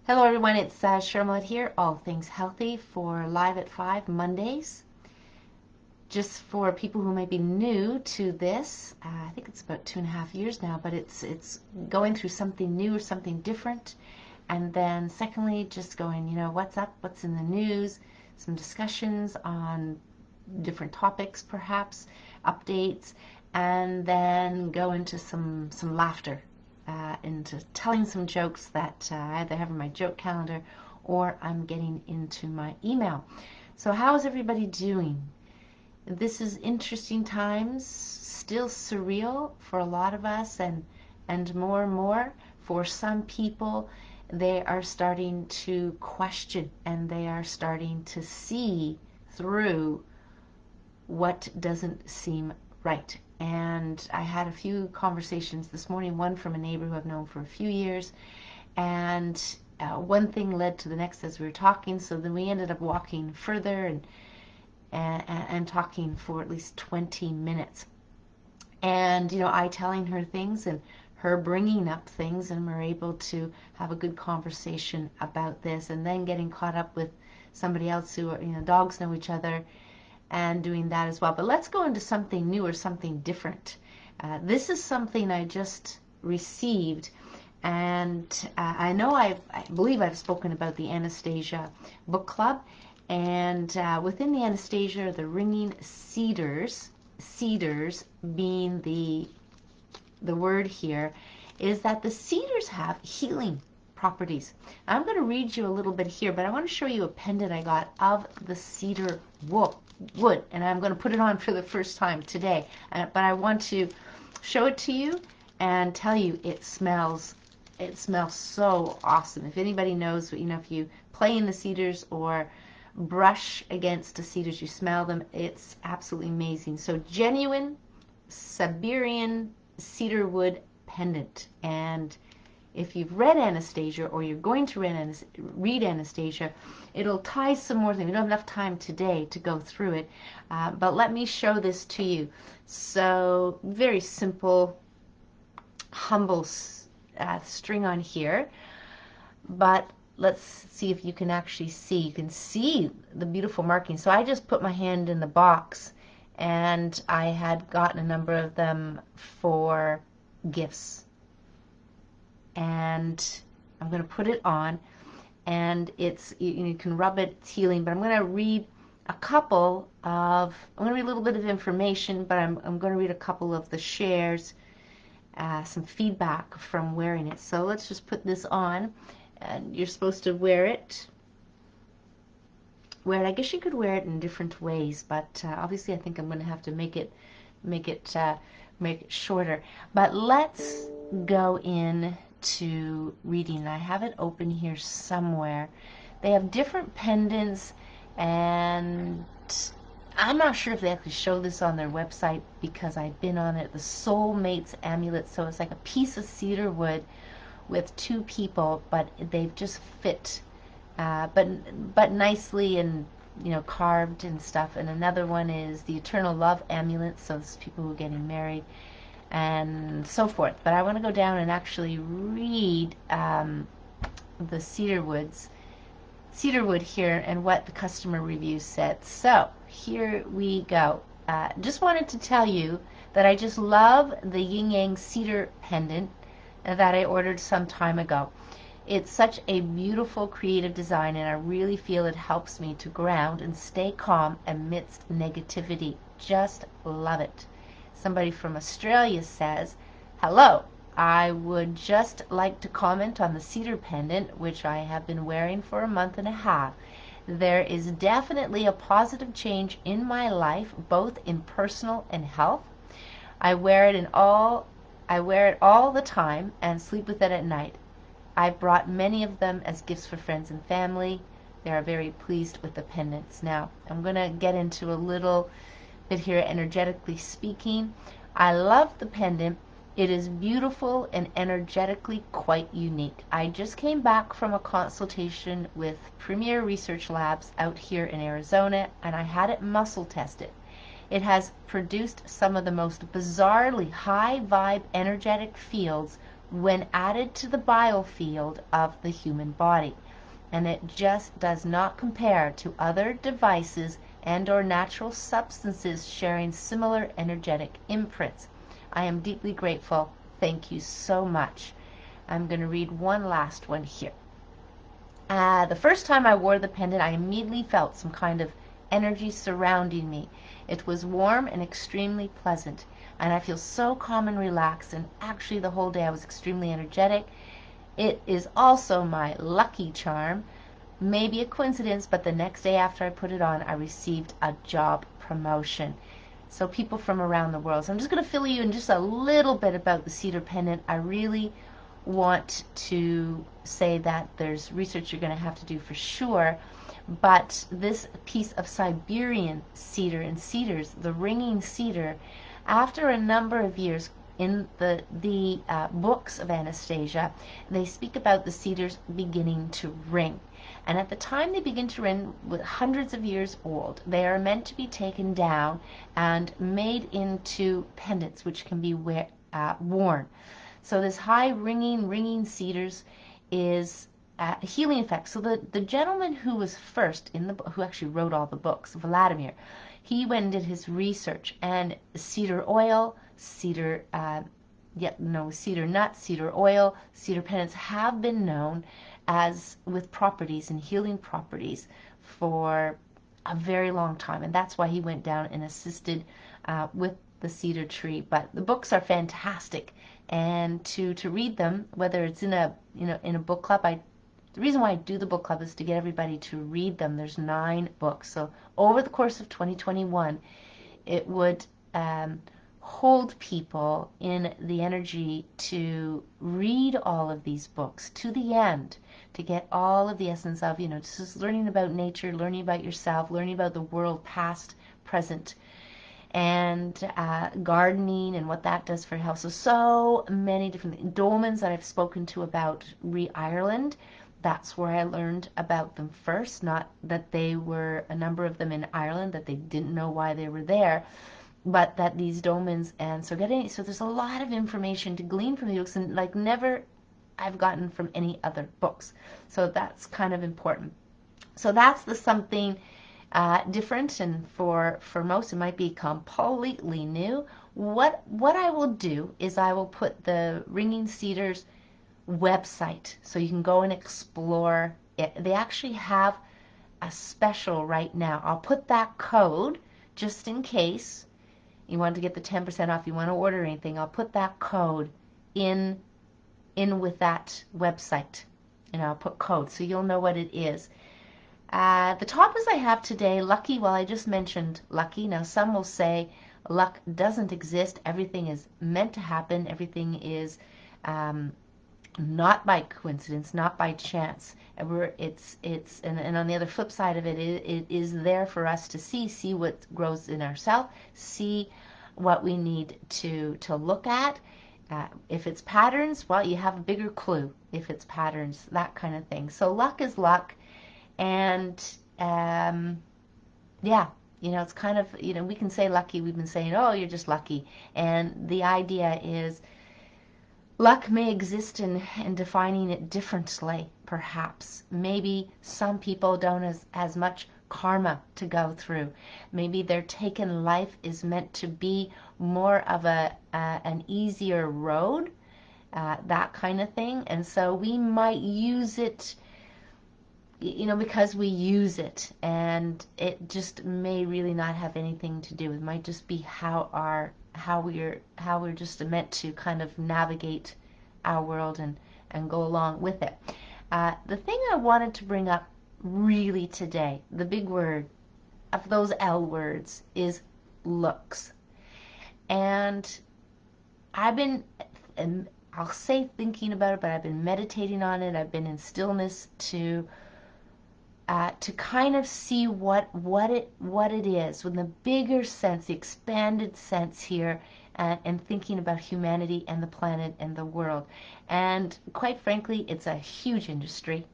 Hello everyone, it's Cheryl Millett here, All Things Healthy for Live at 5 Mondays. Just for people who may be new to this, I think it's about 2.5 years now, but it's going through something new or something different. And then secondly, just going, what's up, what's in the news, some discussions on different topics perhaps, updates, and then go into some laughter, into telling some jokes that I either have in my joke calendar or I'm getting into my email. So how is everybody doing? This is interesting times, still surreal for a lot of us, and more for some people. They are starting to question and they are starting to see through what doesn't seem right. And I had a few conversations this morning, one from a neighbor who I've known for a few years, and one thing led to the next as we were talking, so then we ended up walking further and talking for at least 20 minutes. And, I telling her things and her bringing up things, and we're able to have a good conversation about this, and then getting caught up with somebody else who, dogs know each other, and doing that as well. But let's go into something new or something different. This is something I just received, and I believe I've spoken about the Anastasia book club, and within the Anastasia, the ringing cedars being the word here, is that the cedars have healing properties. I'm going to read you a little bit here, but I want to show you a pendant I got of the cedar wood, and I'm going to put it on for the first time today, but I want to show it to you and tell you it smells so awesome. If anybody knows, if you play in the cedars or brush against the cedars, you smell them, it's absolutely amazing. So genuine Siberian cedar wood pendant. And if you've read Anastasia or you're going to read Anastasia, it'll tie some more things. We don't have enough time today to go through it, but let me show this to you. So very simple, humble string on here, but let's see if you can actually see. You can see the beautiful markings. So I just put my hand in the box, and I had gotten a number of them for gifts. And I'm going to put it on, and you can rub it, it's healing, but I'm going to read a little bit of information, but I'm going to read a couple of the shares, some feedback from wearing it. So let's just put this on, and you're supposed to wear it. I guess you could wear it in different ways, but obviously I think I'm going to have to make it shorter. But let's go in to reading. I have it open here somewhere. They have different pendants, and I'm not sure if they actually show this on their website because I've been on it. The Soulmates amulet, so it's like a piece of cedar wood with two people, but they've just fit, but nicely, and carved and stuff. And another one is the Eternal Love amulet, so it's people who are getting married and so forth. But I want to go down and actually read the cedar wood here and what the customer review said. So here we go. Just wanted to tell you that I just love the yin yang cedar pendant that I ordered some time ago. It's such a beautiful creative design, and I really feel it helps me to ground and stay calm amidst negativity. Just love it. Somebody from Australia says, hello, I would just like to comment on the cedar pendant, which I have been wearing for a month and a half. There is definitely a positive change in my life, both in personal and health. I wear it all the time and sleep with it at night. I've brought many of them as gifts for friends and family. They are very pleased with the pendants. Now, I'm going to get into a little bit here, energetically speaking. I love the pendant. It is beautiful and energetically quite unique. I just came back from a consultation with Premier Research Labs out here in Arizona, and I had it muscle tested. It has produced some of the most bizarrely high vibe energetic fields when added to the biofield of the human body. And it just does not compare to other devices and or natural substances sharing similar energetic imprints. I am deeply grateful. Thank you so much. I'm going to read one last one here. The first time I wore the pendant, I immediately felt some kind of energy surrounding me. It was warm and extremely pleasant, and I feel so calm and relaxed, and actually the whole day I was extremely energetic. It is also my lucky charm. Maybe a coincidence, but the next day after I put it on, I received a job promotion. So people from around the world. So I'm just going to fill you in just a little bit about the cedar pendant. I really want to say that there's research you're going to have to do for sure, but this piece of Siberian cedar and cedars, the ringing cedar, after a number of years in the books of Anastasia, they speak about the cedars beginning to ring. And at the time they begin to ring, with hundreds of years old, they are meant to be taken down and made into pendants, which can be worn. So this high ringing cedars is a healing effect. So the gentleman who was first in the who actually wrote all the books, Vladimir, he went and did his research, and cedar oil, cedar cedar nuts, cedar oil, cedar pendants have been known as with properties and healing properties for a very long time, and that's why he went down and assisted with the cedar tree. But the books are fantastic, and to read them, whether it's in a in a book club, the reason why I do the book club is to get everybody to read them. There's 9 books, so over the course of 2021, it would hold people in the energy to read all of these books to the end, to get all of the essence of, just learning about nature, learning about yourself, learning about the world, past, present, and gardening and what that does for health. So many different dolmens that I've spoken to about Ireland. That's where I learned about them first, not that they were a number of them in Ireland, that they didn't know why they were there, but that these dolmens, and so there's a lot of information to glean from the books, and like never I've gotten from any other books. So that's kind of important. So that's the something different, and for most it might be completely new. What I will do is I will put the Ringing Cedars website so you can go and explore it. They actually have a special right now. I'll put that code just in case you want to get the 10% off, you want to order anything. I'll put that code in with that website, and I'll put code so you'll know what it is. The topics I have today, lucky, well, I just mentioned lucky. Now some will say luck doesn't exist, everything is meant to happen, everything is not by coincidence, not by chance. And on the other flip side of it, it is there for us to see what grows in ourselves, see what we need to look at. If it's patterns, well, you have a bigger clue. If it's patterns, that kind of thing. So luck is luck, and yeah, it's kind of, we can say lucky. We've been saying, oh, you're just lucky, and the idea is luck may exist in defining it differently, perhaps. Maybe some people don't as much karma to go through. Maybe their taken life is meant to be more of an easier road, that kind of thing. And so we might use it, because we use it, and it just may really not have anything to do. It might just be how we're just meant to kind of navigate our world and go along with it. The thing I wanted to bring up really today, the big word of those L words, is looks. And I've been, and I'll say thinking about it, but I've been meditating on it. I've been in stillness to kind of see what it is, with the bigger sense, the expanded sense here, and thinking about humanity and the planet and the world. And quite frankly, it's a huge industry,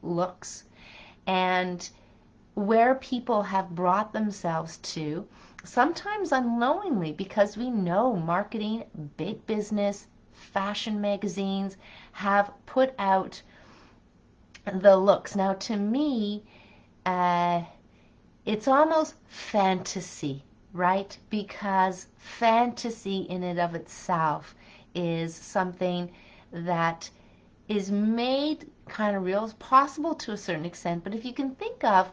looks, and where people have brought themselves to, sometimes unknowingly, because we know marketing, big business, fashion magazines have put out the looks. Now, to me, it's almost fantasy, right? Because fantasy in and of itself is something that is made kind of real, is possible to a certain extent, but if you can think of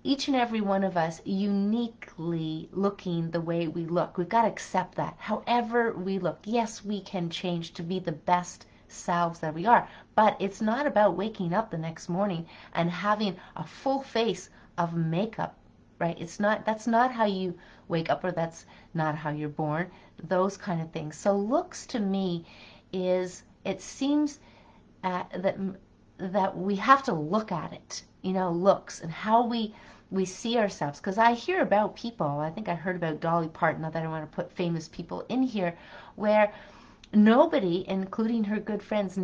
each and every one of us uniquely looking the way we look, we've got to accept that. However we look, yes, we can change to be the best selves that we are, but it's not about waking up the next morning and having a full face of makeup, right? It's not, that's not how you wake up, or that's not how you're born, those kind of things. So looks to me is, it seems that we have to look at it, looks and how we see ourselves. Because I hear about people, I think I heard about Dolly Parton, not that I want to put famous people in here, where nobody, including her good friends,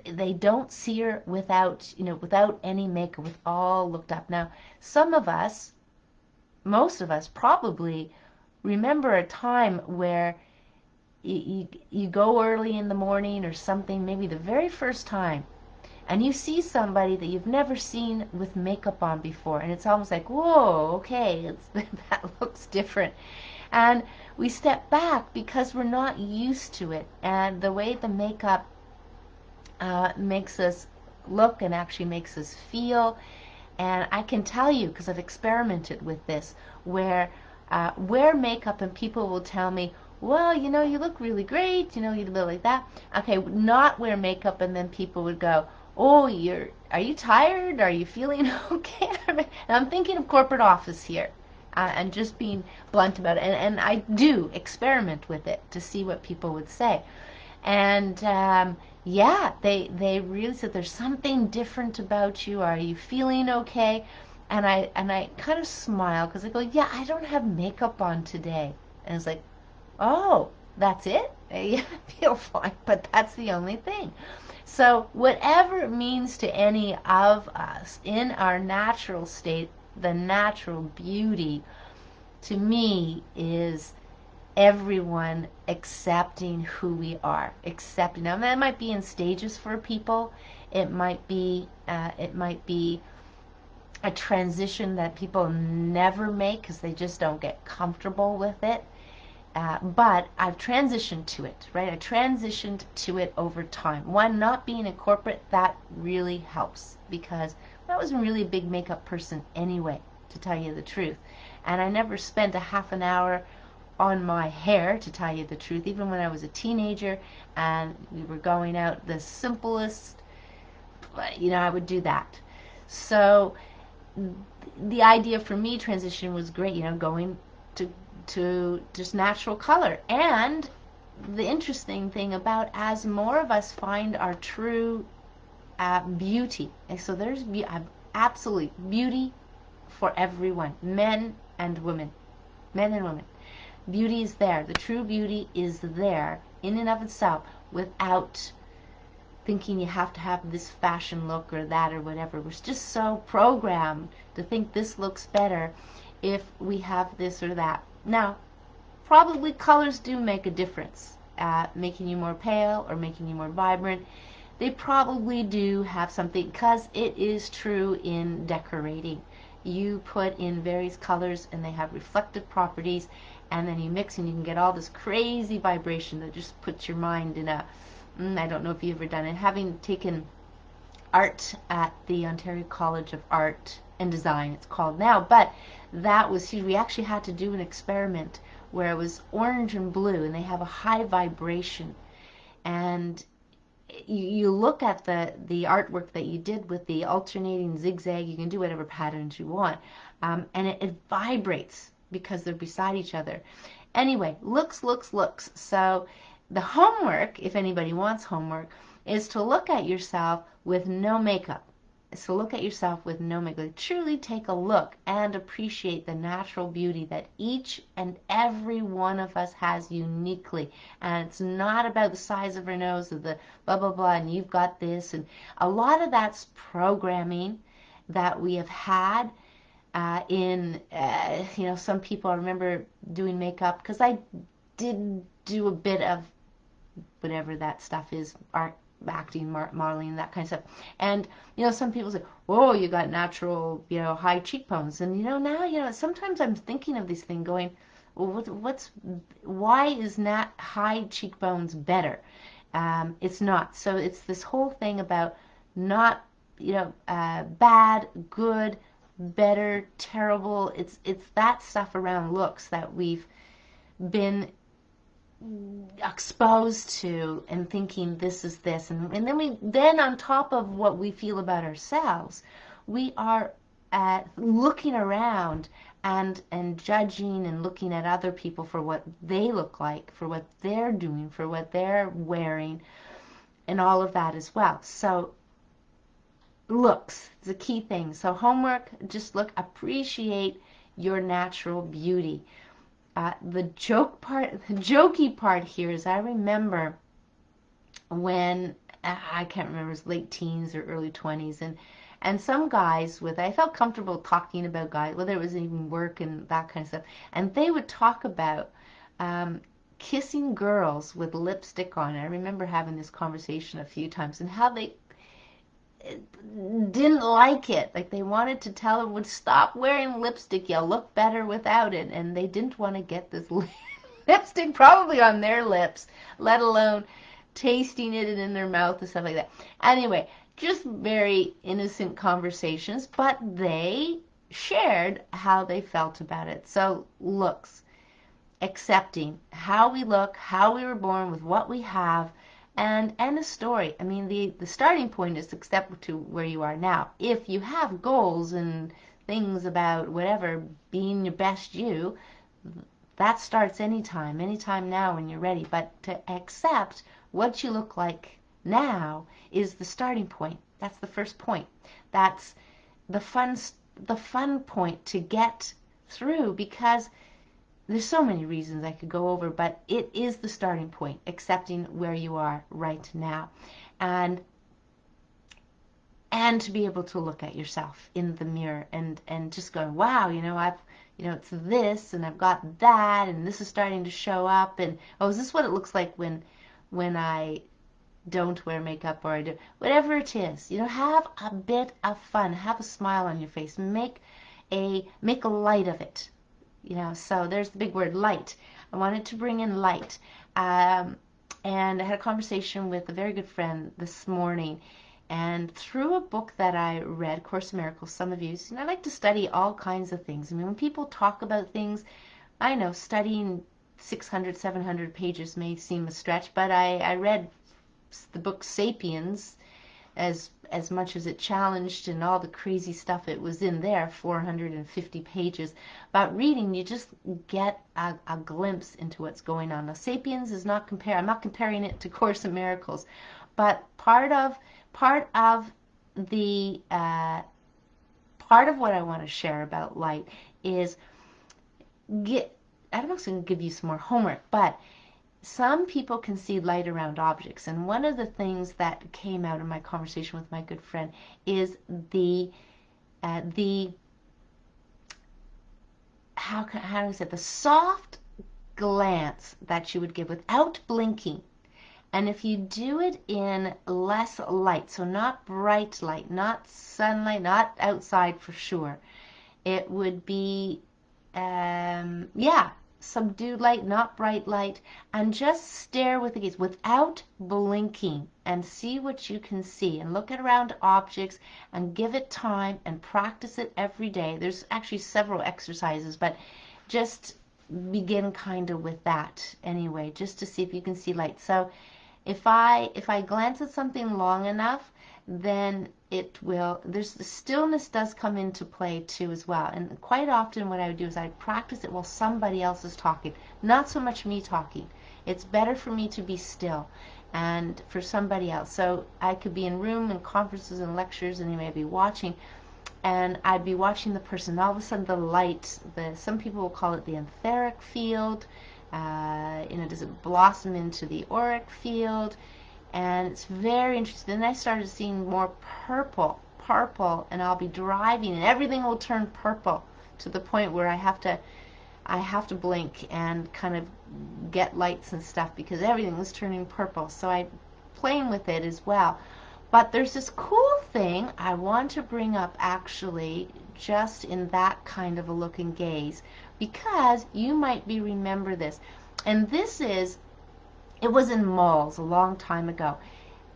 they don't see her without any makeup, with all looked up. Now, some of us, most of us probably remember a time where you go early in the morning or something, maybe the very first time, and you see somebody that you've never seen with makeup on before, and it's almost like, whoa, okay, that looks different. And we step back because we're not used to it, and the way the makeup makes us look and actually makes us feel. And I can tell you, because I've experimented with this, where wear makeup and people will tell me, well, you look really great, you look like that. Okay, not wear makeup, and then people would go, oh, are you tired? Are you feeling okay? And I'm thinking of corporate office here, and just being blunt about it. And I do experiment with it to see what people would say. And yeah, they really said, there's something different about you. Are you feeling okay? And I kind of smile, because I go, yeah, I don't have makeup on today. And it's like, oh, that's it? Yeah, I feel fine, but that's the only thing. So whatever it means to any of us in our natural state, the natural beauty, to me, is everyone accepting who we are, accepting. Now that might be in stages for people. It might be a transition that people never make because they just don't get comfortable with it. But I've transitioned to it, right? I transitioned to it over time. One, not being in corporate, that really helps, because I wasn't really a big makeup person anyway, to tell you the truth. And I never spent a half an hour on my hair, to tell you the truth, even when I was a teenager and we were going out, the simplest, I would do that. So the idea for me, transition was great, going to just natural color. And the interesting thing about, as more of us find our true beauty, and so there's absolutely beauty for everyone, men and women. Beauty is there. The true beauty is there in and of itself, without thinking you have to have this fashion look or that or whatever. We're just so programmed to think this looks better if we have this or that. Now, probably colors do make a difference, making you more pale or making you more vibrant. They probably do have something, because it is true in decorating. You put in various colors and they have reflective properties, and then you mix and you can get all this crazy vibration that just puts your mind in a, I don't know if you've ever done it, having taken art at the Ontario College of Art and Design, it's called now, but that was huge. We actually had to do an experiment where it was orange and blue, and they have a high vibration, and you look at the artwork that you did with the alternating zigzag. You can do whatever patterns you want, and it vibrates because they're beside each other. Anyway, looks. So the homework, if anybody wants homework, is to look at yourself with no makeup. So look at yourself with no makeup. Truly take a look and appreciate the natural beauty that each and every one of us has uniquely. And it's not about the size of our nose or the blah, blah, blah, and you've got this. And a lot of that's programming that we have had some people, I remember doing makeup, because I did do a bit of whatever that stuff is, art, acting, modeling, that kind of stuff. And some people say, "Oh, you got natural, high cheekbones." And now, sometimes I'm thinking of this thing, going, "Well, why is not high cheekbones better?" It's not. So it's this whole thing about not, bad, good, better, terrible. It's that stuff around looks that we've been exposed to, and thinking this is this, and then on top of what we feel about ourselves, we are looking around and judging and looking at other people for what they look like, for what they're doing, for what they're wearing, and all of that as well. So looks is a key thing. So homework, just appreciate your natural beauty. The jokey part here is, I remember when, I can't remember, it was late teens or early 20s, and some guys I felt comfortable talking about guys, whether it was even work and that kind of stuff, and they would talk about kissing girls with lipstick on. I remember having this conversation a few times, and how they didn't like it. Like, they wanted to tell them, would stop wearing lipstick, you'll look better without it, and they didn't want to get this lipstick probably on their lips, let alone tasting it and in their mouth and stuff like that. Anyway, just very innocent conversations, but they shared how they felt about it. So looks, accepting how we look, how we were born, with what we have, and a story. I mean, the starting point is to accept to where you are now. If you have goals and things about whatever, being your best you, that starts anytime now when you're ready. But to accept what you look like now is the starting point. That's the first point. That's the fun point to get through, because there's so many reasons I could go over, but it is the starting point, accepting where you are right now, and to be able to look at yourself in the mirror and just go, wow, it's this, and I've got that, and this is starting to show up, and oh, is this what it looks like when I don't wear makeup, or I do, whatever it is, have a bit of fun, have a smile on your face, make a light of it. So there's the big word, light. I wanted to bring in light. And I had a conversation with a very good friend this morning, and through a book that I read, Course in Miracles, some of you, I like to study all kinds of things. I mean, when people talk about things, I know studying 600, 700 pages may seem a stretch, but I read the book Sapiens, as much as it challenged, and all the crazy stuff it was in there, 450 pages. About reading, you just get a glimpse into what's going on. Now, Sapiens is not I'm not comparing it to Course in Miracles, but part of the part of what I want to share about light is I'm also going to give you some more homework, but some people can see light around objects, and one of the things that came out in my conversation with my good friend is the how do I say, the soft glance that you would give without blinking. And if you do it in less light, so not bright light, not sunlight, not outside for sure, it would be subdued light, not bright light, and just stare with the gaze without blinking, and see what you can see, and look at around objects, and give it time, and practice it every day. There's actually several exercises, but just begin kind of with that anyway, just to see if you can see light. So if I glance at something long enough, then it will, the stillness does come into play too as well. And quite often what I would do is I'd practice it while somebody else is talking, not so much me talking. It's better for me to be still and for somebody else. So I could be in room and conferences and lectures, and you may be watching, and I'd be watching the person. All of a sudden the light, some people will call it the etheric field, does it blossom into the auric field? And it's very interesting. Then I started seeing more purple, and I'll be driving and everything will turn purple to the point where I have to I have to blink and kind of get lights and stuff because everything is turning purple. So I'm playing with it as well. But there's this cool thing I want to bring up actually just in that kind of a look and gaze, because you might remember this. And this is, it was in malls a long time ago.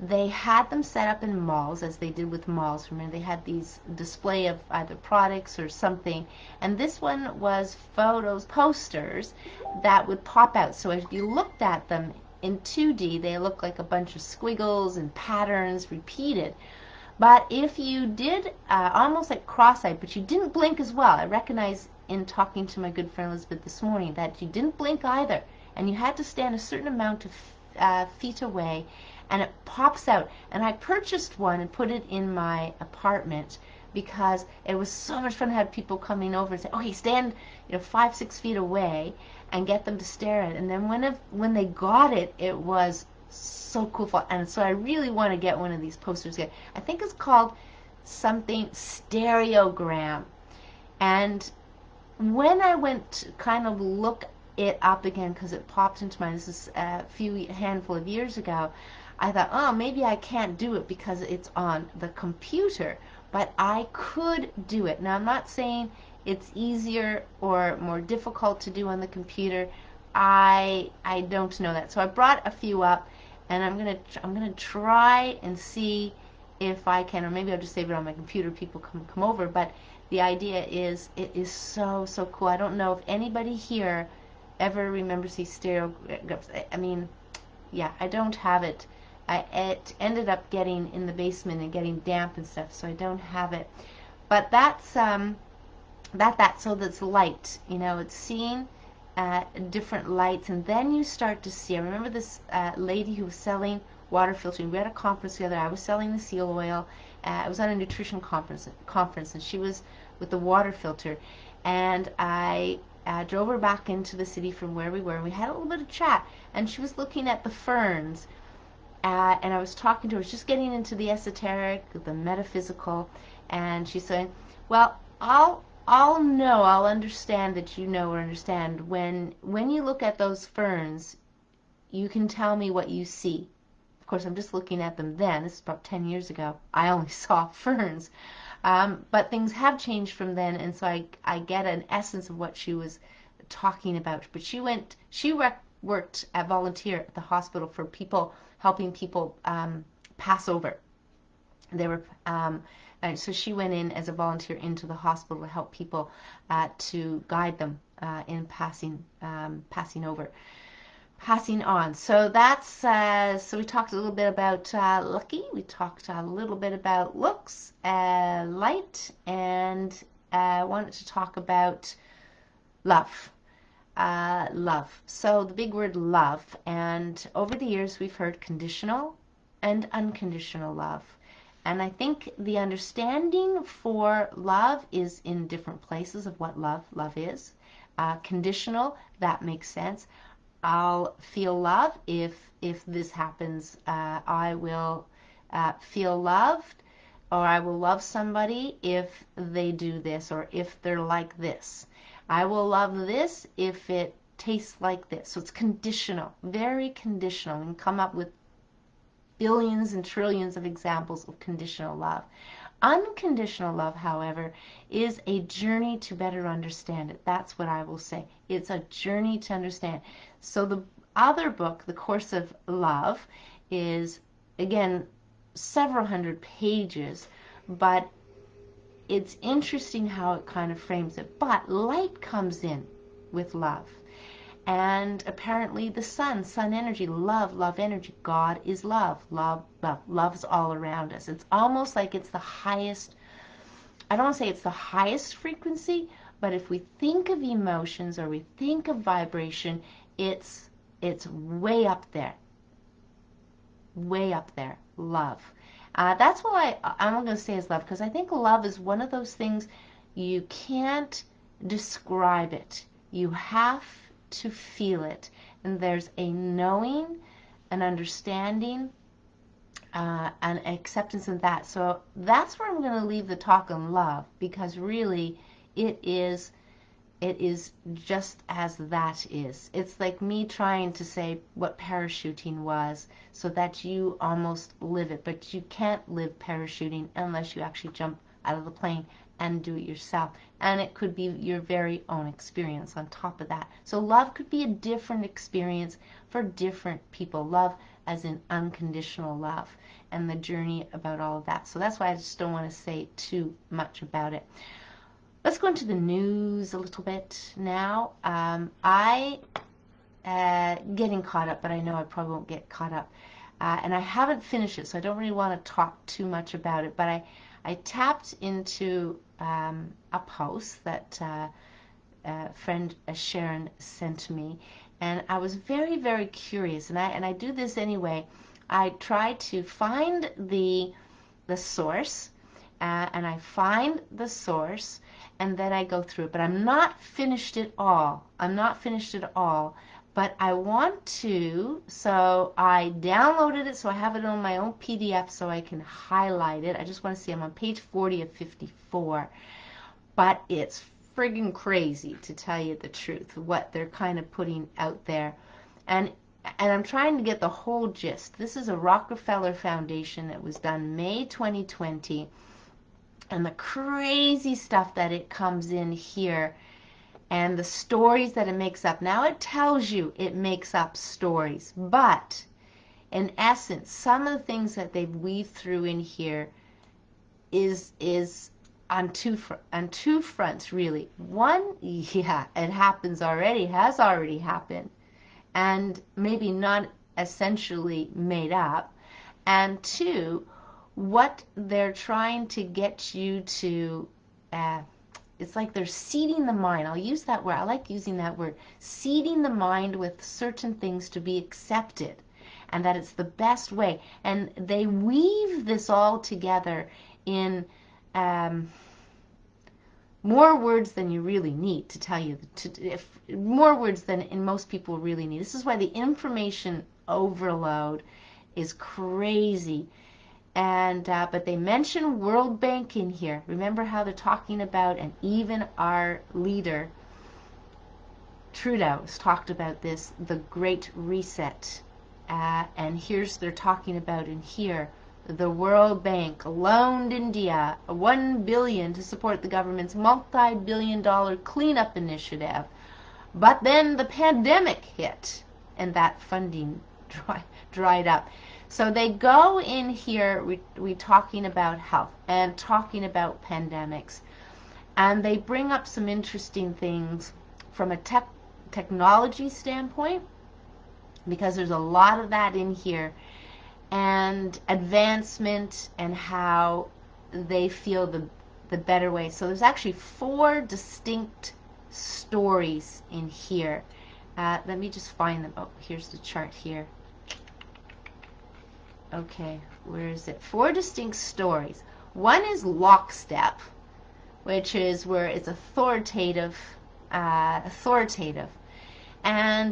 They had them set up in malls, as they did with malls. Remember, they had these display of either products or something. And this one was photos, posters that would pop out. So if you looked at them in 2D, they look like a bunch of squiggles and patterns repeated. But if you did almost like cross-eyed, but you didn't blink as well. I recognize in talking to my good friend Elizabeth this morning that you didn't blink either, and you had to stand a certain amount of feet away, and it pops out. And I purchased one and put it in my apartment because it was so much fun to have people coming over and say, okay, stand 5-6 feet away, and get them to stare at it. And then when they got it, it was so cool. And so I really want to get one of these posters again. I think it's called something stereogram. And when I went to kind of look it up again, because it popped into mind, this is a handful of years ago, I thought, oh, maybe I can't do it because it's on the computer, but I could do it. Now, I'm not saying it's easier or more difficult to do on the computer. I don't know that. So I brought a few up, and I'm gonna try and see if I can, or maybe I'll just save it on my computer. People come over, but the idea is, it is so cool. I don't know if anybody here ever remembers these stereographs. I mean, yeah, I don't have it. It ended up getting in the basement and getting damp and stuff, so I don't have it. But that's so that's light. It's seeing different lights, and then you start to see. I remember this lady who was selling water filtering. We had a conference together. I was selling the seal oil. I was on a nutrition conference, and she was with the water filter. And I drove her back into the city from where we were, and we had a little bit of chat. And she was looking at the ferns, and I was talking to her. I was just getting into the esoteric, the metaphysical, and she's saying, "Well, I'll understand that you know or understand when you look at those ferns, you can tell me what you see." Of course, I'm just looking at them then. This is about 10 years ago. I only saw ferns. But things have changed from then, and so I get an essence of what she was talking about. But she worked at volunteer at the hospital for people, helping people pass over. They were, and so she went in as a volunteer into the hospital to help people, to guide them in passing over. Passing on. So that's so we talked a little bit about lucky. We talked a little bit about looks, light, and wanted to talk about love. Love. So the big word love, and over the years we've heard conditional and unconditional love. And I think the understanding for love is in different places of what love is. Conditional, that makes sense. I'll feel love if this happens. I will feel loved, or I will love somebody if they do this, or if they're like this. I will love this if it tastes like this. So it's conditional, very conditional. We can come up with billions and trillions of examples of conditional love. Unconditional love, however, is a journey to better understand it. That's what I will say. It's a journey to understand. So the other book, The Course of Love, is, again, several hundred pages, but it's interesting how it kind of frames it. But light comes in with love. And apparently the sun energy, love energy. God is love. Love's all around us. It's almost like it's the highest, I don't want to say it's the highest frequency, but if we think of emotions or we think of vibration, it's way up there. Way up there. Love. That's what I'm going to say is love, because I think love is one of those things you can't describe it. You have to feel it, and there's a knowing, an understanding, an acceptance of that. So that's where I'm going to leave the talk on love, because really it is It is just as that is. It's like me trying to say what parachuting was so that you almost live it, but you can't live parachuting unless you actually jump out of the plane and do it yourself. And it could be your very own experience on top of that. So love could be a different experience for different people. Love as in unconditional love, and the journey about all of that. So that's why I just don't want to say too much about it. Let's go into the news a little bit now. Getting caught up, but I know I probably won't get caught up. And I haven't finished it, so I don't really want to talk too much about it. But I tapped into a post that friend Sharon sent me, and I was very, very curious. And I do this anyway. I try to find the source, and I find the source, and then I go through it. But I'm not finished it all. I'm not finished it all. But I want to, so I downloaded it, so I have it on my own PDF so I can highlight it. I just want to see, I'm on page 40 of 54. But it's friggin' crazy, to tell you the truth, what they're kind of putting out there. And I'm trying to get the whole gist. This is a Rockefeller Foundation that was done May 2020. And the crazy stuff that it comes in here, and the stories that it makes up. Now it tells you it makes up stories, but in essence, some of the things that they've weaved through in here is on two fronts, really. One, yeah, it happens already, has already happened, and maybe not essentially made up. And two, what they're trying to get you to, it's like they're seeding the mind. I'll use that word. I like using that word. Seeding the mind with certain things to be accepted, and that it's the best way. And they weave this all together in more words than you really need, to tell you, more words than most people really need. This is why the information overload is crazy. And but they mention World Bank in here. Remember how they're talking about, and even our leader Trudeau has talked about this, the Great Reset. And they're talking about in here, the World Bank loaned India $1 billion to support the government's multi-billion-dollar cleanup initiative. But then the pandemic hit, and that funding dried up. So they go in here, we talking about health and talking about pandemics, and they bring up some interesting things from a technology standpoint, because there's a lot of that in here, and advancement, and how they feel the better way. So there's actually 4 distinct stories in here. Let me just find them. Oh, here's the chart here. Okay, where is it? 4 distinct stories. One is lockstep, which is where it's authoritative, and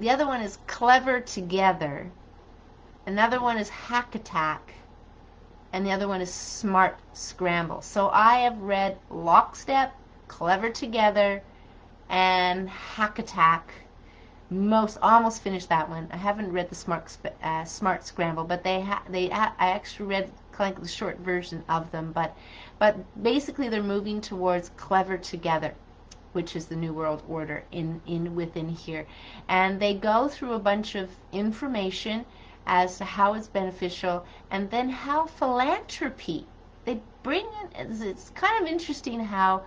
the other one is clever together. Another one is hack attack, and the other one is smart scramble. So I have read lockstep, clever together, and hack attack. Almost finished that one. I haven't read the smart scramble, but I actually read kind of the short version of them. But basically they're moving towards clever together, which is the New World Order within here, and they go through a bunch of information as to how it's beneficial, and then how philanthropy they bring in. It's kind of interesting how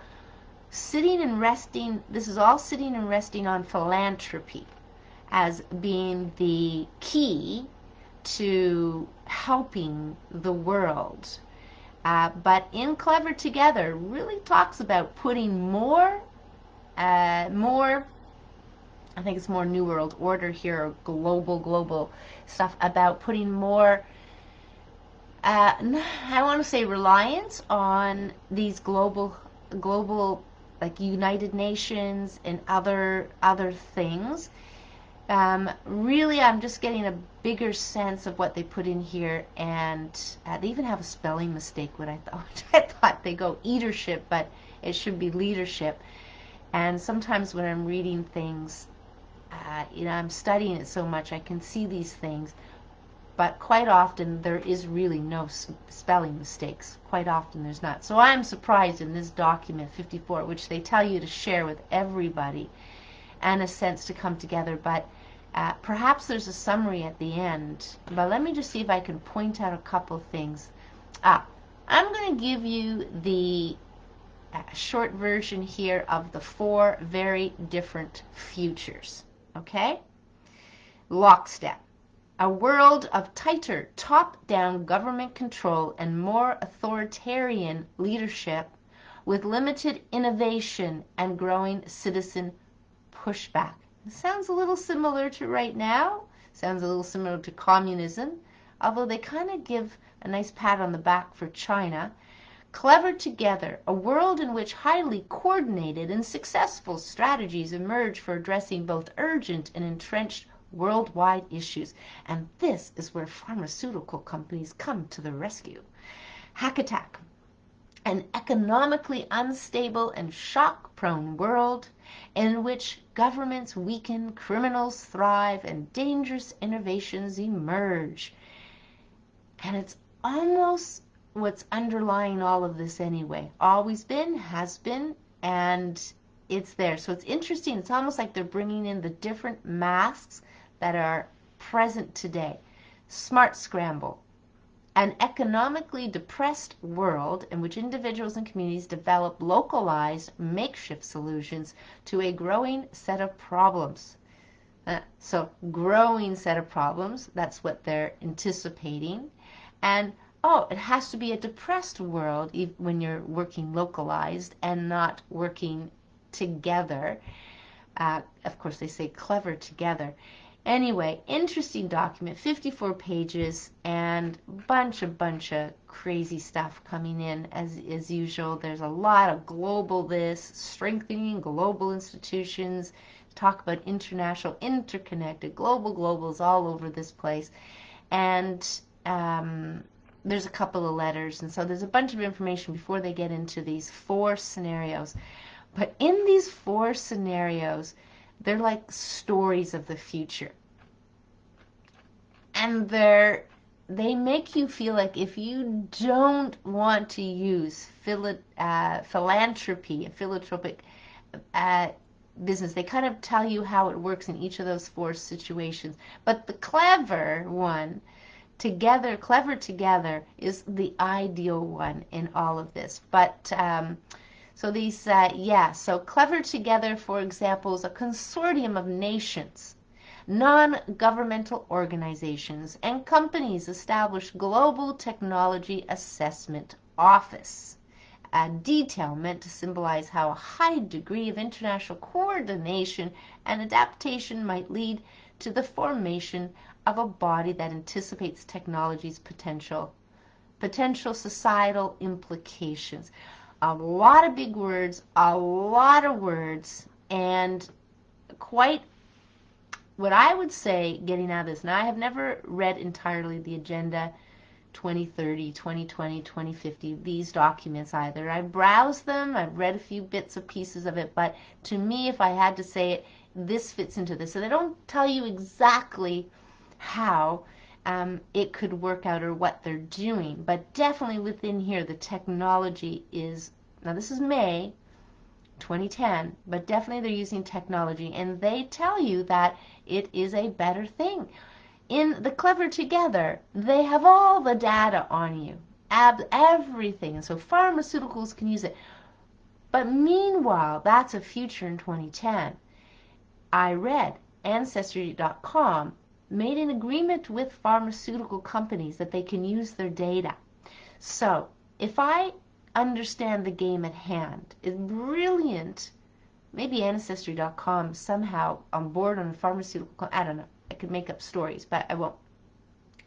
sitting and resting. This is all sitting and resting on philanthropy as being the key to helping the world. But in Clever Together really talks about putting more, I think it's more New World Order here, or global stuff, about putting more, I want to say reliance on these global, like United Nations and other things. Really, I'm just getting a bigger sense of what they put in here, and they even have a spelling mistake. What I thought they go eatership, but it should be leadership. And sometimes when I'm reading things, I'm studying it so much, I can see these things, but quite often there is really no spelling mistakes. Quite often there's not. So I'm surprised in this document 54, which they tell you to share with everybody, and a sense to come together, but perhaps there's a summary at the end. But let me just see if I can point out a couple things. I'm going to give you the short version here of the 4 very different futures. Okay? Lockstep. A world of tighter top-down government control and more authoritarian leadership with limited innovation and growing citizen pushback. It sounds a little similar to right now. Sounds a little similar to communism, although they kind of give a nice pat on the back for China. Clever together, a world in which highly coordinated and successful strategies emerge for addressing both urgent and entrenched worldwide issues. And this is where pharmaceutical companies come to the rescue. Hack attack. An economically unstable and shock-prone world in which governments weaken, criminals thrive, and dangerous innovations emerge. And it's almost what's underlying all of this anyway. Always been, has been, and it's there. So it's interesting. It's almost like they're bringing in the different masks that are present today. Smart scramble. An economically depressed world in which individuals and communities develop localized makeshift solutions to a growing set of problems. So growing set of problems, that's what they're anticipating. And it has to be a depressed world when you're working localized and not working together. Of course, they say clever together. Anyway, interesting document, 54 pages, and bunch of crazy stuff coming in as usual. There's a lot of global this, strengthening global institutions, talk about international, interconnected, globals all over this place. And there's a couple of letters, and so there's a bunch of information before they get into these 4 scenarios. But in these 4 scenarios, they're like stories of the future. And they make you feel like if you don't want to use philanthropy, philanthropic business, they kind of tell you how it works in each of those 4 situations. But the clever one, clever together, is the ideal one in all of this. But so these, so clever together, for example, is a consortium of nations, non-governmental organizations, and companies establish Global Technology Assessment Office. A detail meant to symbolize how a high degree of international coordination and adaptation might lead to the formation of a body that anticipates technology's potential societal implications. A lot of big words, a lot of words, and quite what I would say getting out of this. Now, I have never read entirely the Agenda 2030, 2020, 2050, these documents either. I browsed them, I've read a few bits and pieces of it, but to me, if I had to say it, this fits into this. So they don't tell you exactly how it could work out or what they're doing, but definitely within here, the technology is, now this is May 2010, but definitely they're using technology, and they tell you that it is a better thing. In the Clever Together, they have all the data on you, everything, and so pharmaceuticals can use it. But meanwhile, that's a future in 2010. I read Ancestry.com made an agreement with pharmaceutical companies that they can use their data. So if I understand the game at hand, it's brilliant. Maybe Ancestry.com somehow on board on a pharmaceutical, I don't know, I could make up stories, but I won't.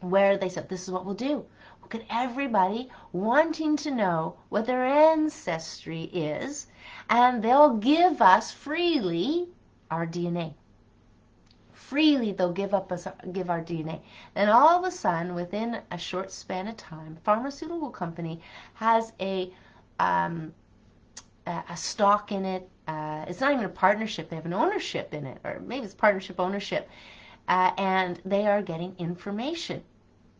Where they said, this is what we'll do. We'll get everybody wanting to know what their ancestry is, and they'll give us freely our DNA. Freely they'll give our DNA. And all of a sudden, within a short span of time, pharmaceutical company has a a stock in it. It's not even a partnership. They have an ownership in it, or maybe it's partnership ownership. And they are getting information.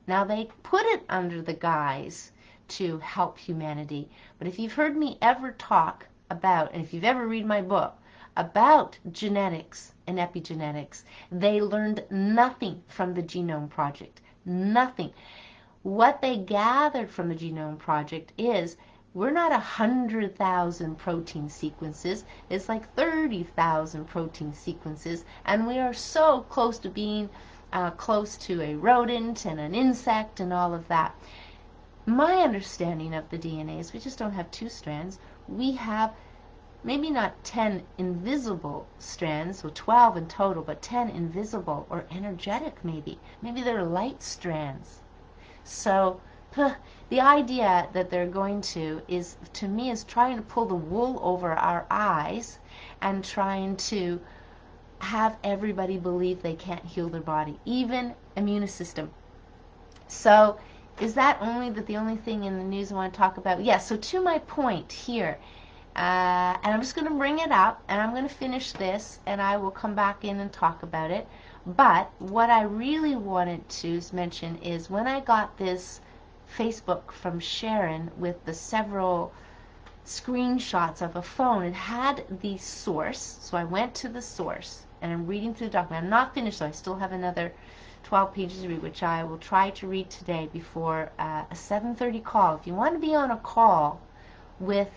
Now, they put it under the guise to help humanity. But if you've heard me ever talk about, and if you've ever read my book about genetics and epigenetics, they learned nothing from the Genome Project. Nothing. What they gathered from the Genome Project is we're not 100,000 protein sequences. It's like 30,000 protein sequences, and we are so close to being close to a rodent and an insect and all of that. My understanding of the DNA is we just don't have two strands. We have maybe not 10 invisible strands, so 12 in total, but 10 invisible or energetic maybe. Maybe they're light strands. So the idea that they're going to is, to me, is trying to pull the wool over our eyes and trying to have everybody believe they can't heal their body, even immune system. So is that the only thing in the news I want to talk about? Yes, so to my point here, and I'm just going to bring it up, and I'm going to finish this, and I will come back in and talk about it. But what I really wanted to mention is when I got this Facebook from Sharon with the several screenshots of a phone, it had the source. So I went to the source, and I'm reading through the document. I'm not finished, so I still have another 12 pages to read, which I will try to read today before a 7:30 call. If you want to be on a call with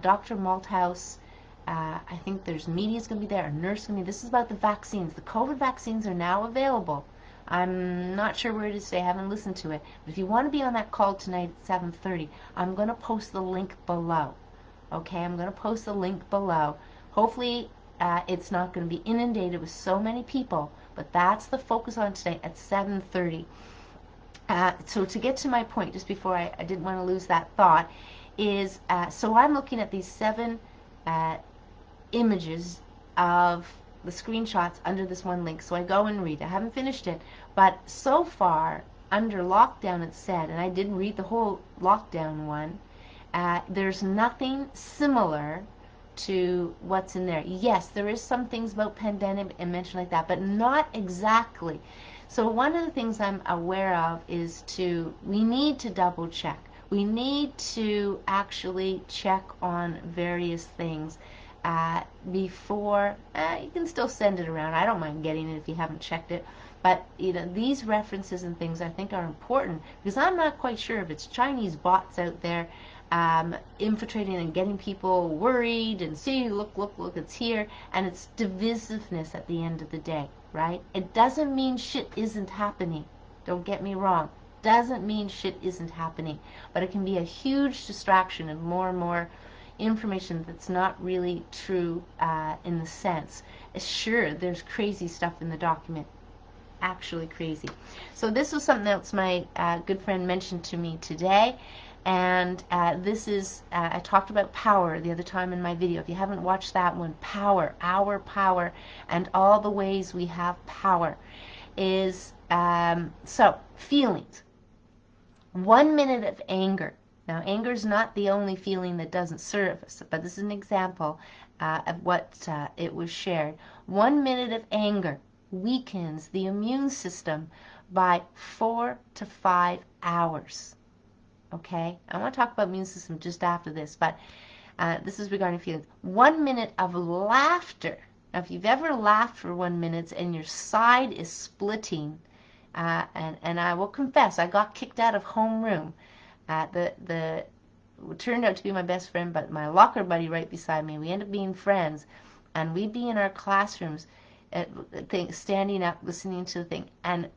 Dr. Malthouse, I think there's media's going to be there, a nurse going to be. This is about the vaccines. The COVID vaccines are now available. I'm not sure where it is today. I haven't listened to it. But if you want to be on that call tonight at 7:30, I'm going to post the link below. Okay, I'm going to post the link below. Hopefully, it's not going to be inundated with so many people, but that's the focus on today at 7:30. So to get to my point, just before I didn't want to lose that thought, is so I'm looking at these 7 images of the screenshots under this one link. So I go and read. I haven't finished it, but so far under lockdown it said, and I did read the whole lockdown one, there's nothing similar to what's in there. Yes, there is some things about pandemic and mention like that, but not exactly. So one of the things I'm aware of is we need to double check. We need to actually check on various things before. You can still send it around. I don't mind getting it if you haven't checked it. But these references and things I think are important, because I'm not quite sure if it's Chinese bots out there infiltrating and getting people worried and see, look, it's here, and it's divisiveness at the end of the day, right? It doesn't mean shit isn't happening. Don't get me wrong. Doesn't mean shit isn't happening, but it can be a huge distraction and more information that's not really true in the sense. Sure, there's crazy stuff in the document, actually crazy. So this was something else my good friend mentioned to me today, and this is, I talked about power the other time in my video. If you haven't watched that one, power, our power, and all the ways we have power is, so feelings. 1 minute of anger. Now, anger is not the only feeling that doesn't serve us, but this is an example of what it was shared. 1 minute of anger weakens the immune system by 4 to 5 hours. Okay? I want to talk about immune system just after this, but this is regarding feelings. 1 minute of laughter. Now, if you've ever laughed for 1 minute and your side is splitting, and I will confess, I got kicked out of homeroom. The turned out to be my best friend, but my locker buddy right beside me. We ended up being friends, and we'd be in our classrooms, standing up, listening to the thing, and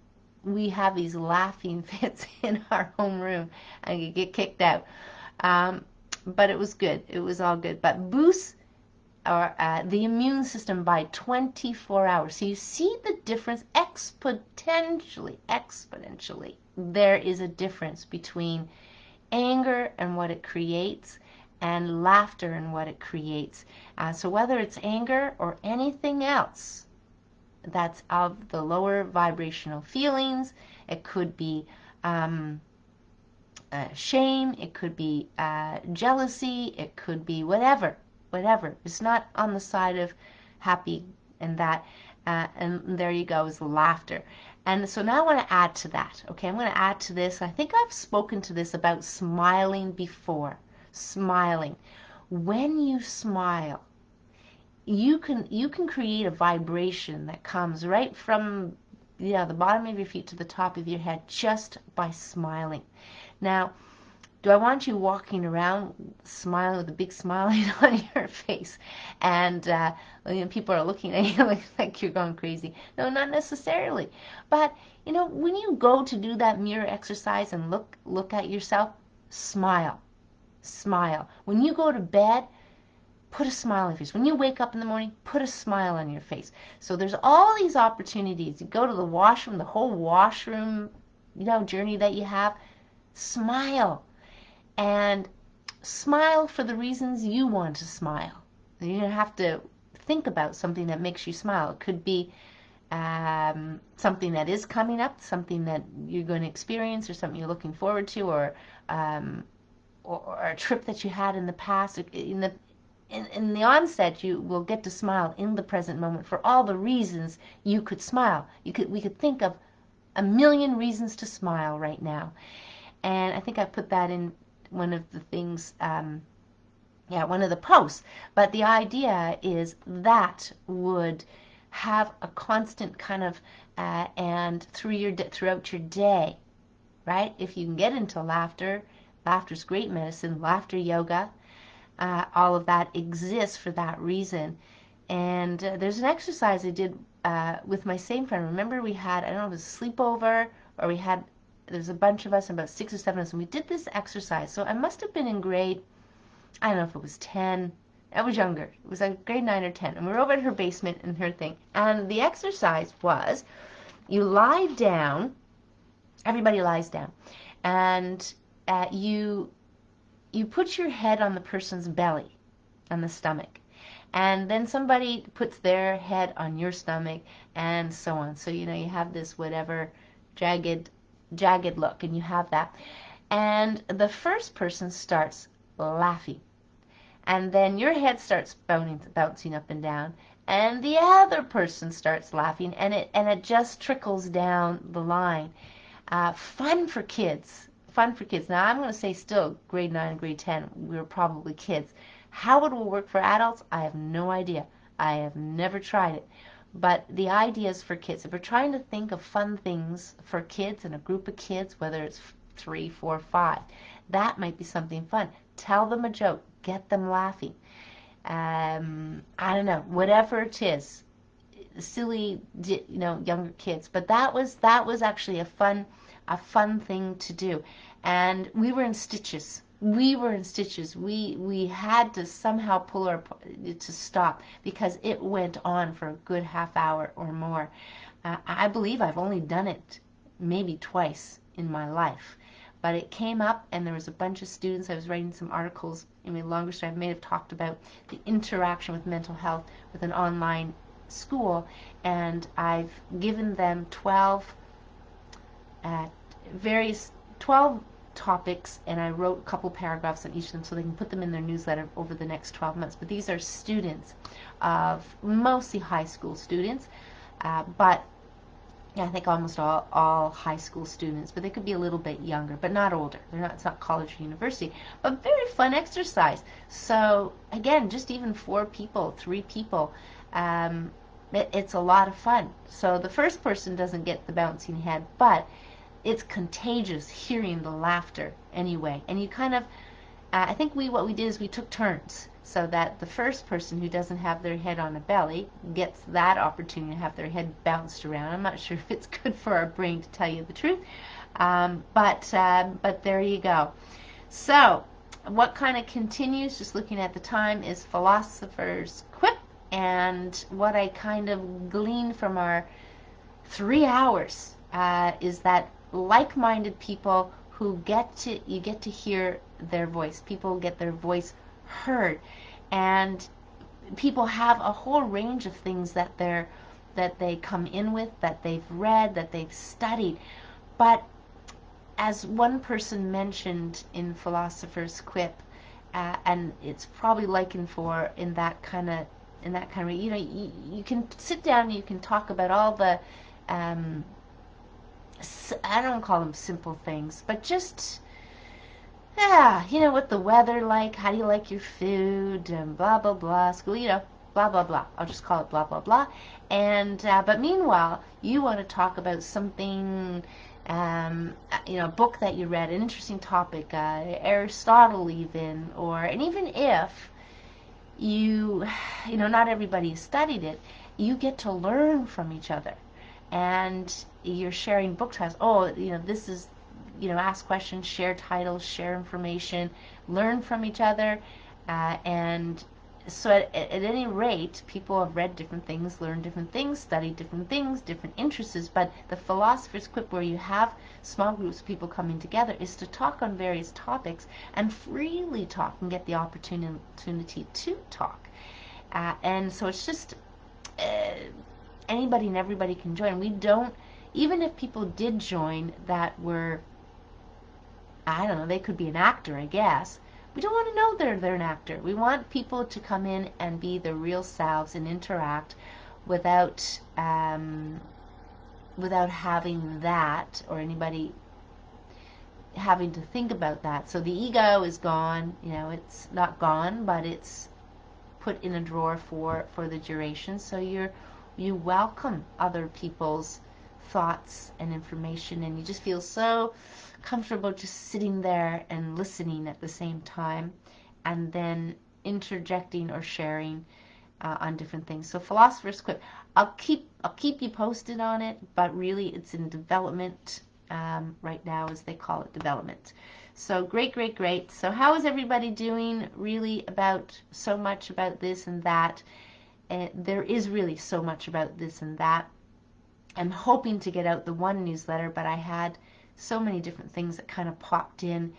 we have these laughing fits in our homeroom, and you get kicked out. But it was good. It was all good. But boosts the immune system by 24 hours. So you see the difference exponentially. There is a difference between anger and what it creates and laughter and what it creates. So whether it's anger or anything else that's of the lower vibrational feelings, it could be shame, it could be jealousy, it could be whatever. whatever. It's not on the side of happy and that. And there you go, is laughter. And so now I want to add to that. Okay, I'm going to add to this. I think I've spoken to this about smiling before. Smiling. When you smile, you can create a vibration that comes right from the bottom of your feet to the top of your head just by smiling. Now, do I want you walking around smiling with a big smile on your face, and people are looking at you like you're going crazy? No, not necessarily. But when you go to do that mirror exercise and look at yourself, smile, smile. When you go to bed, put a smile on your face. When you wake up in the morning, put a smile on your face. So there's all these opportunities. You go to the washroom, the whole washroom, journey that you have, smile. And smile for the reasons you want to smile. You don't have to think about something that makes you smile. It could be something that is coming up, something that you're going to experience, or something you're looking forward to, or a trip that you had in the past. In the onset, you will get to smile in the present moment for all the reasons you could smile. We could think of a million reasons to smile right now. And I think I put that in one of the things, one of the posts. But the idea is that would have a constant kind of, and throughout your day, right? If you can get into laughter, laughter's great medicine, laughter yoga, all of that exists for that reason. And there's an exercise I did with my same friend. Remember we had, I don't know if it was a sleepover, or there's a bunch of us, about 6 or 7 of us, and we did this exercise. So I must have been in grade, I don't know if it was 10. I was younger. It was like grade 9 or 10. And we were over at her basement in her thing. And the exercise was, you lie down, everybody lies down, and you put your head on the person's belly, on the stomach. And then somebody puts their head on your stomach, and so on. So, you have this whatever jagged look, and you have that. And the first person starts laughing. And then your head starts bouncing up and down. And the other person starts laughing, and it just trickles down the line. Fun for kids. Fun for kids. Now, I'm going to say still grade 9 and grade 10, we were probably kids. How it will work for adults, I have no idea. I have never tried it. But the idea is for kids. If we're trying to think of fun things for kids and a group of kids, whether it's 3, 4, 5, that might be something fun. Tell them a joke. Get them laughing. I don't know, whatever it is. Silly, younger kids. But that was actually a fun thing to do. And we were in stitches. We had to somehow pull to stop, because it went on for a good half hour or more. I believe I've only done it maybe twice in my life. But it came up, and there was a bunch of students. I was writing some articles in my longer story. I may have talked about the interaction with mental health with an online school, and I've given them 12 topics, and I wrote a couple paragraphs on each of them so they can put them in their newsletter over the next 12 months. But these are students of mostly high school students, but I think almost all high school students, but they could be a little bit younger, but not older. It's not college or university, but very fun exercise. So again, just even 4 people, 3 people, it's a lot of fun. So the first person doesn't get the bouncing head, but it's contagious hearing the laughter anyway. And you kind of, I think what we did is we took turns, so that the first person who doesn't have their head on a belly gets that opportunity to have their head bounced around. I'm not sure if it's good for our brain, to tell you the truth, but there you go. So what kind of continues, just looking at the time, is Philosopher's Quip. And what I kind of gleaned from our 3 hours is that like-minded people who you get to hear their voice. People get their voice heard, and people have a whole range of things that they come in with, that they've read, that they've studied. But as one person mentioned in Philosopher's Quip, and it's probably likened for in that kind of you know, you can sit down and you can talk about all the I don't call them simple things, but just yeah, you know, what the weather like, how do you like your food, and blah blah blah, school, you know, blah blah blah. I'll just call it blah blah blah. And but meanwhile, you want to talk about something, you know, a book that you read, an interesting topic, Aristotle even, or and even if you, you know, not everybody has studied it, you get to learn from each other, and you're sharing book titles. Oh, you know, this is, you know, ask questions, share titles, share information, learn from each other, and so at any rate, people have read different things, learned different things, studied different things, different interests, but the philosopher's quip where you have small groups of people coming together is to talk on various topics and freely talk and get the opportunity to talk. And so it's just anybody and everybody can join. We don't, even if people did join that were, I don't know, they could be an actor, I guess. We don't want to know they're an actor. We want people to come in and be their real selves and interact without without having that or anybody having to think about that. So the ego is gone. You know, it's not gone, but it's put in a drawer for the duration. So you welcome other people's thoughts and information, and you just feel so comfortable just sitting there and listening at the same time, and then interjecting or sharing on different things. So philosopher's quip, I'll keep you posted on it, but really it's in development right now, as they call it, development. So great. So how is everybody doing? Really about so much about this and that. There is really so much about this and that. I'm hoping to get out the one newsletter, but I had so many different things that kind of popped in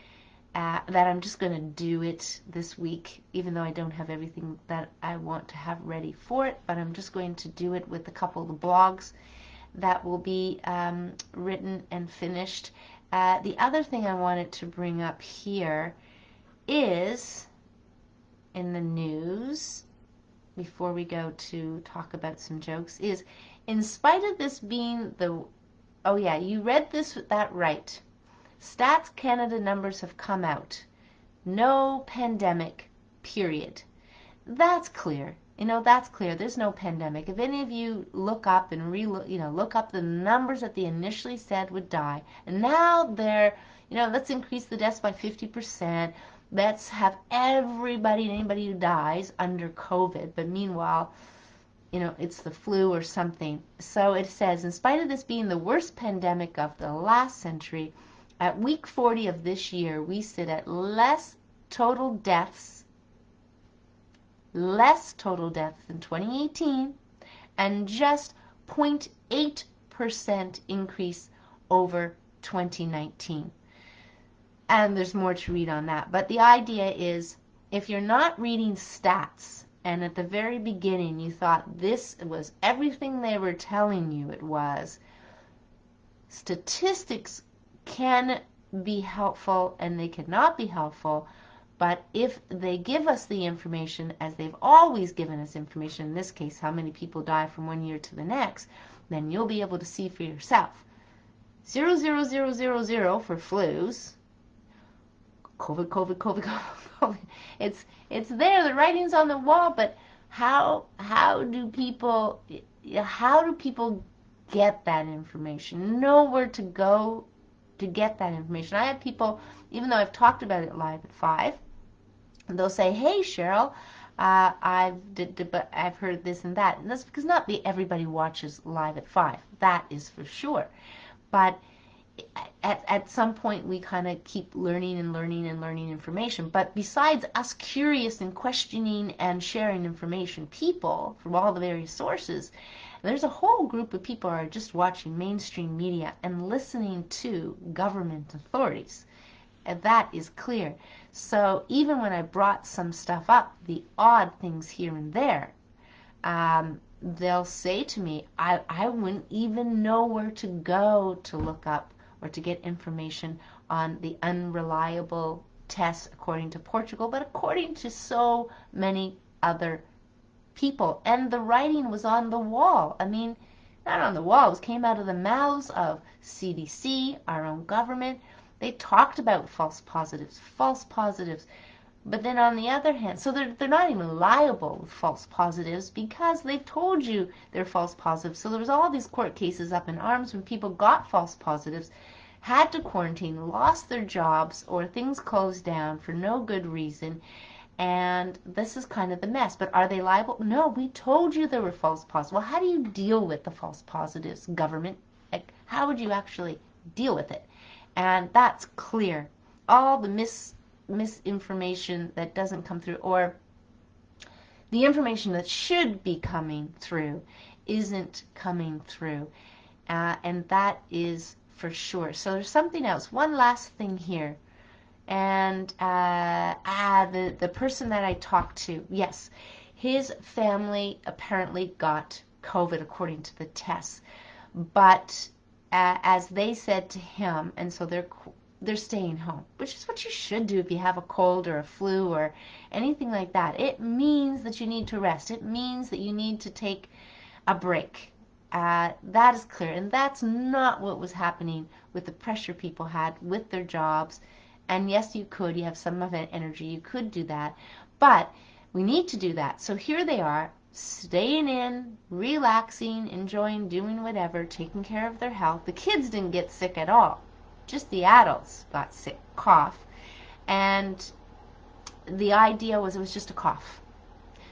that I'm just going to do it this week, even though I don't have everything that I want to have ready for it, but I'm just going to do it with a couple of the blogs that will be written and finished. The other thing I wanted to bring up here is in the news, before we go to talk about some jokes, is in spite of this being the, oh yeah, you read that right. Stats Canada numbers have come out. No pandemic, period. That's clear. You know, that's clear. There's no pandemic. If any of you look up and look up the numbers that they initially said would die, and now they're, you know, let's increase the deaths by 50%. Let's have everybody and anybody who dies under COVID. But meanwhile, you know, it's the flu or something. So it says, in spite of this being the worst pandemic of the last century, at week 40 of this year, we sit at less total deaths than 2018, and just 0.8% increase over 2019. And there's more to read on that. But the idea is, if you're not reading stats, and at the very beginning you thought this was everything they were telling you it was, statistics can be helpful and they cannot be helpful, but if they give us the information as they've always given us information, in this case how many people die from one year to the next, then you'll be able to see for yourself. 0.00000 for flus, COVID. It's there, the writing's on the wall, but how do people get that information? Know where to go to get that information. I have people, even though I've talked about it live at 5, they'll say, "Hey Cheryl, but I've heard this and that," and that's because not everybody watches live at 5. That is for sure, but at some point we kind of keep learning information. But besides us curious and questioning and sharing information, people from all the various sources, there's a whole group of people who are just watching mainstream media and listening to government authorities. And that is clear. So even when I brought some stuff up, the odd things here and there, they'll say to me, I wouldn't even know where to go to look up or to get information on the unreliable tests according to Portugal, but according to so many other people. And the writing was on the wall. I mean, not on the walls, came out of the mouths of CDC, our own government. They talked about false positives, But then on the other hand, so they're not even liable with false positives because they've told you they're false positives. So there was all these court cases up in arms when people got false positives, had to quarantine, lost their jobs, or things closed down for no good reason. And this is kind of the mess. But are they liable? No, we told you there were false positives. Well, how do you deal with the false positives, government? Like, how would you actually deal with it? And that's clear. All the misinformation that doesn't come through, or the information that should be coming through, isn't coming through. And that is for sure. So there's something else. One last thing here. And the person that I talked to, yes, his family apparently got COVID according to the tests, but as they said to him, and so they're staying home, which is what you should do if you have a cold or a flu or anything like that. It means that you need to rest. It means that you need to take a break. That is clear, and that's not what was happening with the pressure people had with their jobs. And yes, you have some of that energy, you could do that, but we need to do that. So here they are, staying in, relaxing, enjoying, doing whatever, taking care of their health. The kids didn't get sick at all, just the adults got sick, cough, and the idea was it was just a cough.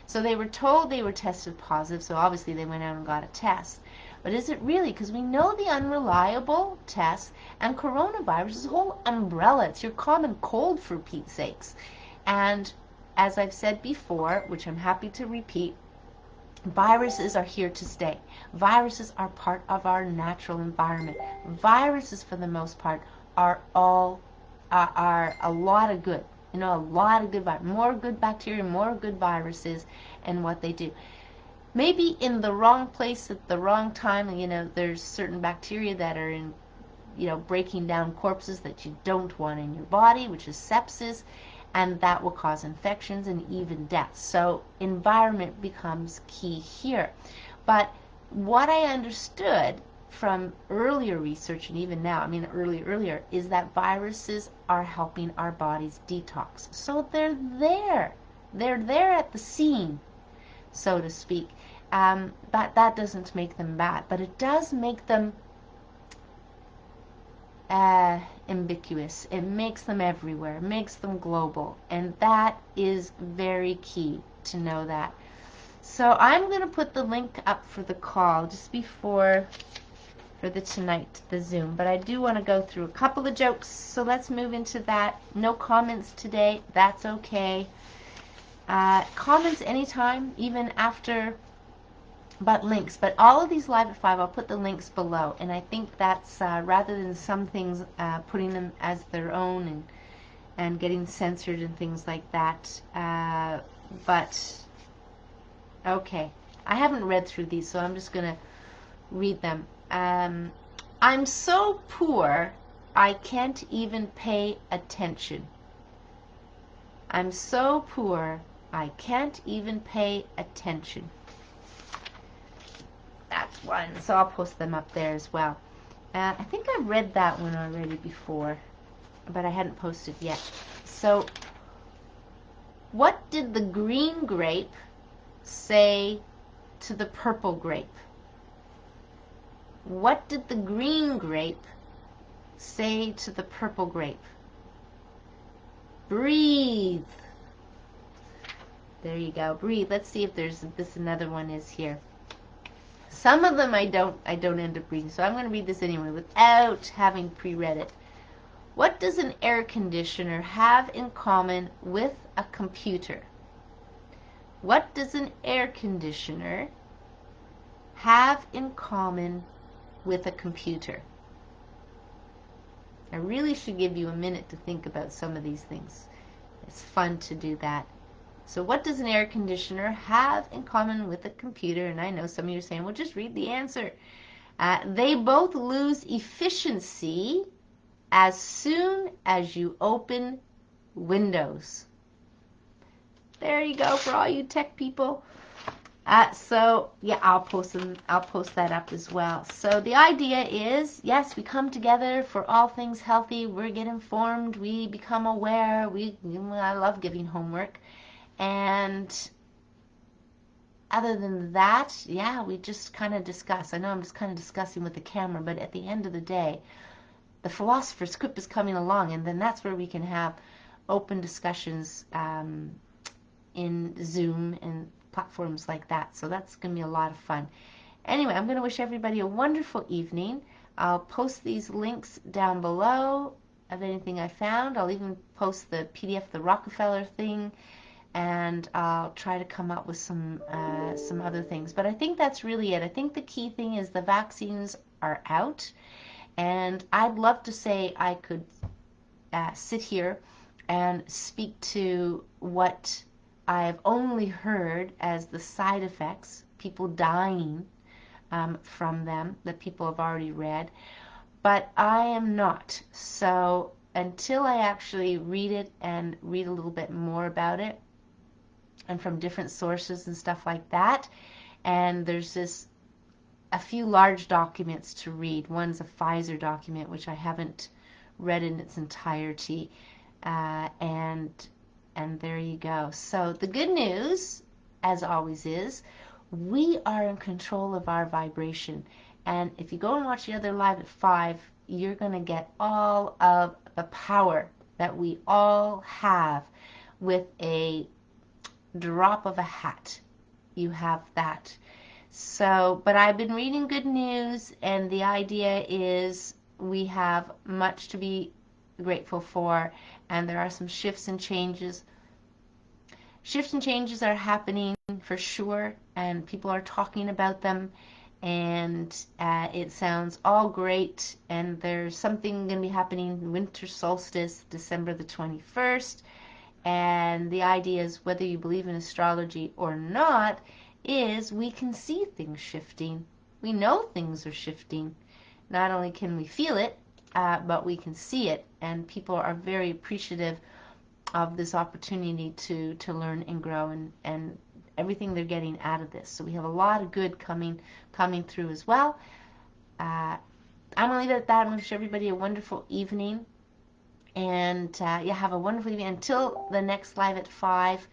So they were told they were tested positive, so obviously they went out and got a test. But is it really? Because we know the unreliable tests, and coronavirus is a whole umbrella. It's your common cold, for Pete's sakes. And as I've said before, which I'm happy to repeat, viruses are here to stay. Viruses are part of our natural environment. Viruses, for the most part, are a lot of good. A lot of good, more good bacteria, more good viruses, and what they do. Maybe in the wrong place at the wrong time. There's certain bacteria that are in, breaking down corpses that you don't want in your body, which is sepsis, and that will cause infections and even death. So environment becomes key here. But what I understood from earlier research, and even now, earlier, is that viruses are helping our bodies detox. So they're there. They're there at the scene, so to speak. But that doesn't make them bad. But it does make them ambiguous. It makes them everywhere. It makes them global. And that is very key to know that. So I'm going to put the link up for the call just before for the Zoom. But I do want to go through a couple of jokes. So let's move into that. No comments today. That's okay. Comments anytime, even after, but links. But all of these live at 5, I'll put the links below. And I think that's, rather than some things, putting them as their own and getting censored and things like that. But, okay. I haven't read through these, so I'm just going to read them. I'm so poor, I can't even pay attention. I'm so poor, I can't even pay attention. That's one, so I'll post them up there as well. I think I read that one already before, but I hadn't posted yet. So, what did the green grape say to the purple grape? What did the green grape say to the purple grape? Breathe. There you go. Breathe. Let's see if there's another one is here. Some of them I don't end up reading, so I'm going to read this anyway without having pre-read it. What does an air conditioner have in common with a computer? What does an air conditioner have in common with a computer? I really should give you a minute to think about some of these things. It's fun to do that. So what does an air conditioner have in common with a computer? And I know some of you are saying, well, just read the answer. They both lose efficiency as soon as you open Windows. There you go for all you tech people. So yeah, I'll post that up as well. So the idea is, yes, we come together for all things healthy. We get informed. We become aware. I love giving homework, and other than that, yeah, we just kind of discuss. I know I'm just kind of discussing with the camera, but at the end of the day, the philosopher's script is coming along, and then that's where we can have open discussions in Zoom and platforms like that. So that's going to be a lot of fun. Anyway, I'm going to wish everybody a wonderful evening. I'll post these links down below of anything I found. I'll even post the PDF, the Rockefeller thing, and I'll try to come up with some other things. But I think that's really it. I think the key thing is the vaccines are out, and I'd love to say I could sit here and speak to what I've only heard as the side effects, people dying from them, that people have already read, but I am not. So until I actually read it and read a little bit more about it, and from different sources and stuff like that, and there's a few large documents to read. One's a Pfizer document, which I haven't read in its entirety, and there you go. So the good news, as always, is we are in control of our vibration. And if you go and watch the other live at 5, you're going to get all of the power that we all have with a drop of a hat. You have that. So, but I've been reading good news, and the idea is we have much to be grateful for, and there are some shifts and changes. Shifts and changes are happening for sure, and people are talking about them, and it sounds all great, and there's something going to be happening winter solstice, December the 21st, and the idea is, whether you believe in astrology or not, is we can see things shifting. We know things are shifting. Not only can we feel it, but we can see it, and people are very appreciative of this opportunity to learn and grow, and everything they're getting out of this. So we have a lot of good coming through as well. I'm going to leave it at that. I'm going to wish everybody a wonderful evening, and yeah, have a wonderful evening. Until the next live at 5,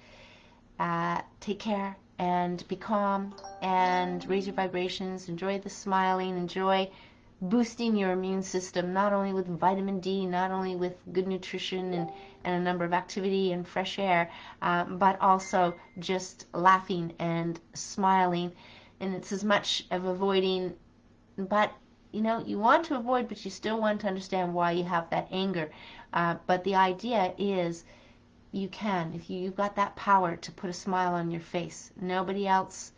take care and be calm and raise your vibrations. Enjoy the smiling. Enjoy boosting your immune system, not only with vitamin D, not only with good nutrition and a number of activity and fresh air, but also just laughing and smiling. And it's as much of avoiding, but you know, you want to avoid, but you still want to understand why you have that anger. But the idea is, you can, if you've got that power to put a smile on your face. Nobody else,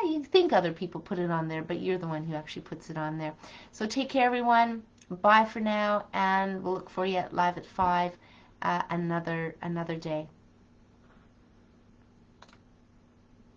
you think other people put it on there, but you're the one who actually puts it on there. So take care, everyone. Bye for now, and we'll look for you at live at 5 another day.